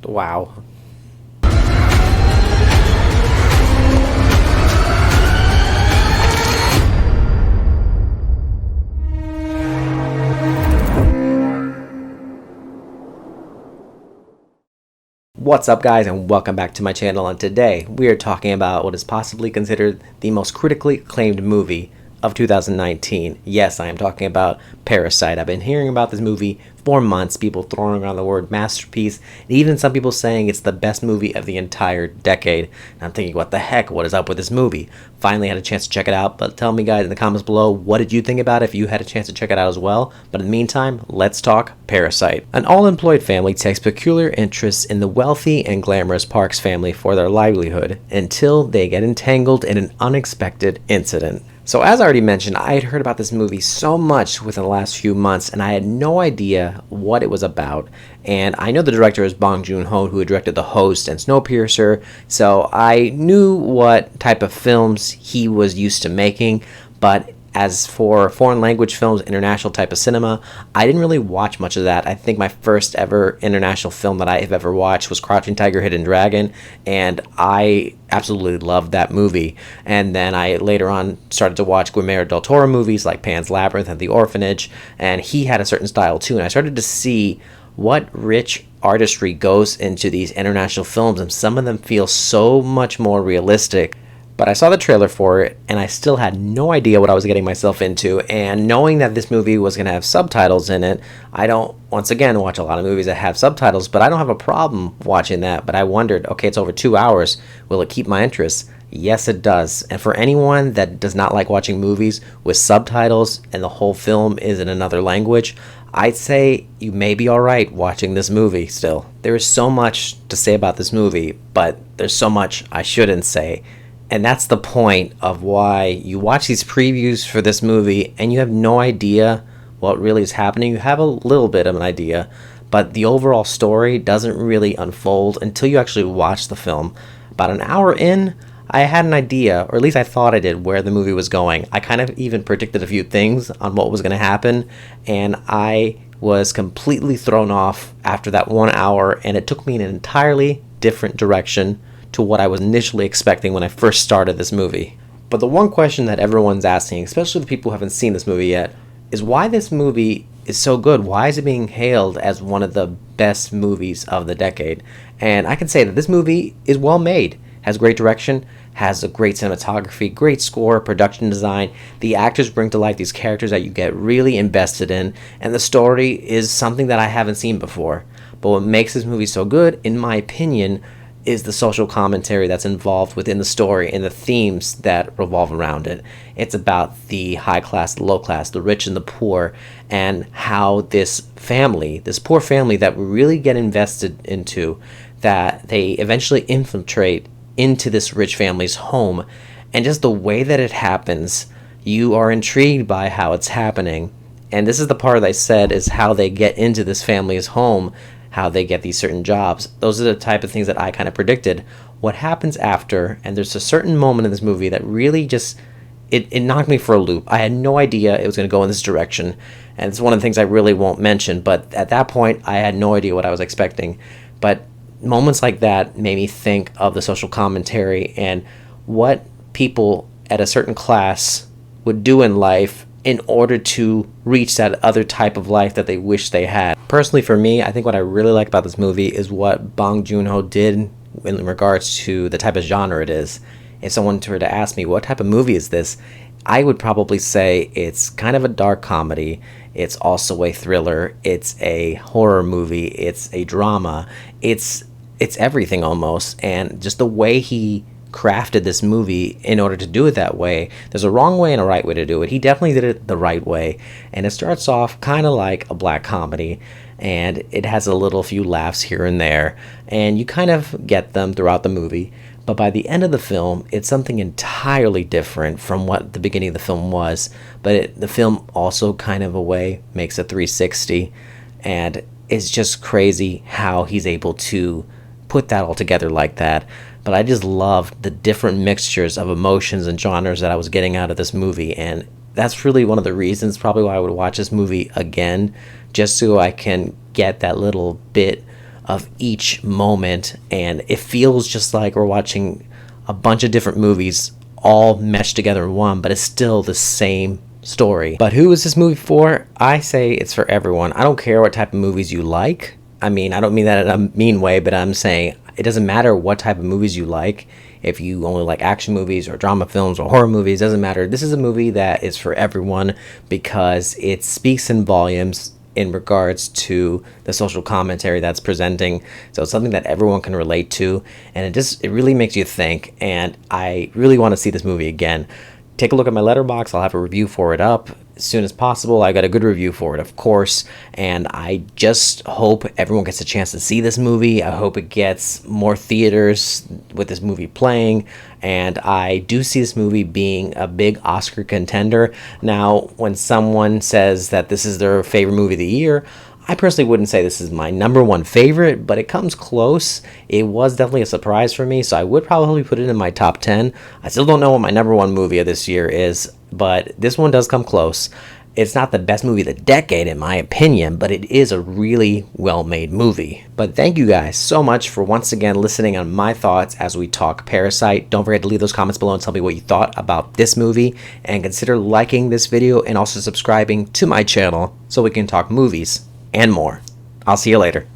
Wow. What's up, guys, and welcome back to my channel. And today we are talking about what is possibly considered the most critically acclaimed movie of 2019. Yes, I am talking about Parasite. I've been hearing about this movie for months, people throwing around the word masterpiece, and even some people saying it's the best movie of the entire decade. And I'm thinking, what the heck, what is up with this movie? Finally had a chance to check it out, but tell me, guys, in the comments below, what did you think about it if you had a chance to check it out as well? But in the meantime, let's talk Parasite. An all-employed family takes peculiar interest in the wealthy and glamorous Parks family for their livelihood until they get entangled in an unexpected incident. So as I already mentioned, I had heard about this movie so much within the last few months, and I had no idea what it was about. And I know the director is Bong Joon-ho, who had directed The Host and Snowpiercer, so I knew what type of films he was used to making. But as for foreign language films, international type of cinema, I didn't really watch much of that. I think my first ever international film that I have ever watched was Crouching Tiger, Hidden Dragon, and I absolutely loved that movie. And then I later on started to watch Guillermo del Toro movies like Pan's Labyrinth and The Orphanage, and he had a certain style too, and I started to see what rich artistry goes into these international films, and some of them feel so much more realistic. But I saw the trailer for it, and I still had no idea what I was getting myself into. And knowing that this movie was going to have subtitles in it, I don't, once again, watch a lot of movies that have subtitles, but I don't have a problem watching that. But I wondered, okay, it's over 2 hours. Will it keep my interest? Yes, it does. And for anyone that does not like watching movies with subtitles and the whole film is in another language, I'd say you may be alright watching this movie still. There is so much to say about this movie, but there's so much I shouldn't say. And that's the point of why you watch these previews for this movie and you have no idea what really is happening. You have a little bit of an idea, but the overall story doesn't really unfold until you actually watch the film. About an hour in, I had an idea, or at least I thought I did, where the movie was going. I kind of even predicted a few things on what was going to happen, and I was completely thrown off after that 1 hour, and it took me in an entirely different direction to what I was initially expecting when I first started this movie. But the one question that everyone's asking, especially the people who haven't seen this movie yet, is why this movie is so good. Why is it being hailed as one of the best movies of the decade? And I can say that this movie is well made, has great direction, has a great cinematography, great score, production design. The actors bring to life these characters that you get really invested in, and the story is something that I haven't seen before. But what makes this movie so good, in my opinion, is the social commentary that's involved within the story and the themes that revolve around it. It's about the high class, the low class, the rich and the poor, and how this family, this poor family that we really get invested into, that they eventually infiltrate into this rich family's home. And just the way that it happens, you are intrigued by how it's happening. And this is the part that I said is how they get into this family's home, how they get these certain jobs. Those are the type of things that I kind of predicted. What happens after, and there's a certain moment in this movie that really just, it knocked me for a loop. I had no idea it was going to go in this direction, and it's one of the things I really won't mention, but at that point, I had no idea what I was expecting. But moments like that made me think of the social commentary and what people at a certain class would do in life in order to reach that other type of life that they wish they had. Personally, for me, I think what I really like about this movie is what Bong Joon-ho did in regards to the type of genre it is. If someone were to ask me, what type of movie is this? I would probably say it's kind of a dark comedy. It's also a thriller. It's a horror movie. It's a drama. It's everything almost. And just the way he crafted this movie in order to do it that way. There's a wrong way and a right way to do it. He definitely did it the right way. And it starts off kind of like a black comedy, and it has a few laughs here and there, and you kind of get them throughout the movie. But by the end of the film, it's something entirely different from what the beginning of the film was. But the film also kind of a way makes a 360, and it's just crazy how he's able to put that all together like that. But I just loved the different mixtures of emotions and genres that I was getting out of this movie, and that's really one of the reasons probably why I would watch this movie again, just so I can get that little bit of each moment, and it feels just like we're watching a bunch of different movies all meshed together in one, but it's still the same story. But who is this movie for? I say it's for everyone. I don't care what type of movies you like. I mean, I don't mean that in a mean way, but I'm saying it doesn't matter what type of movies you like. If you only like action movies or drama films or horror movies, doesn't matter. This is a movie that is for everyone because it speaks in volumes in regards to the social commentary that's presenting. So it's something that everyone can relate to, and it really makes you think, and I really want to see this movie again. Take a look at my letterbox. I'll have a review for it up as soon as possible. I got a good review for it, of course, and I just hope everyone gets a chance to see this movie. I hope it gets more theaters with this movie playing, and I do see this movie being a big Oscar contender. Now, when someone says that this is their favorite movie of the year, I personally wouldn't say this is my number one favorite, but it comes close. It was definitely a surprise for me, so I would probably put it in my top 10. I still don't know what my number one movie of this year is, but this one does come close. It's not the best movie of the decade, in my opinion, but it is a really well-made movie. But thank you guys so much for once again listening on my thoughts as we talk Parasite. Don't forget to leave those comments below and tell me what you thought about this movie, and consider liking this video and also subscribing to my channel so we can talk movies and more. I'll see you later.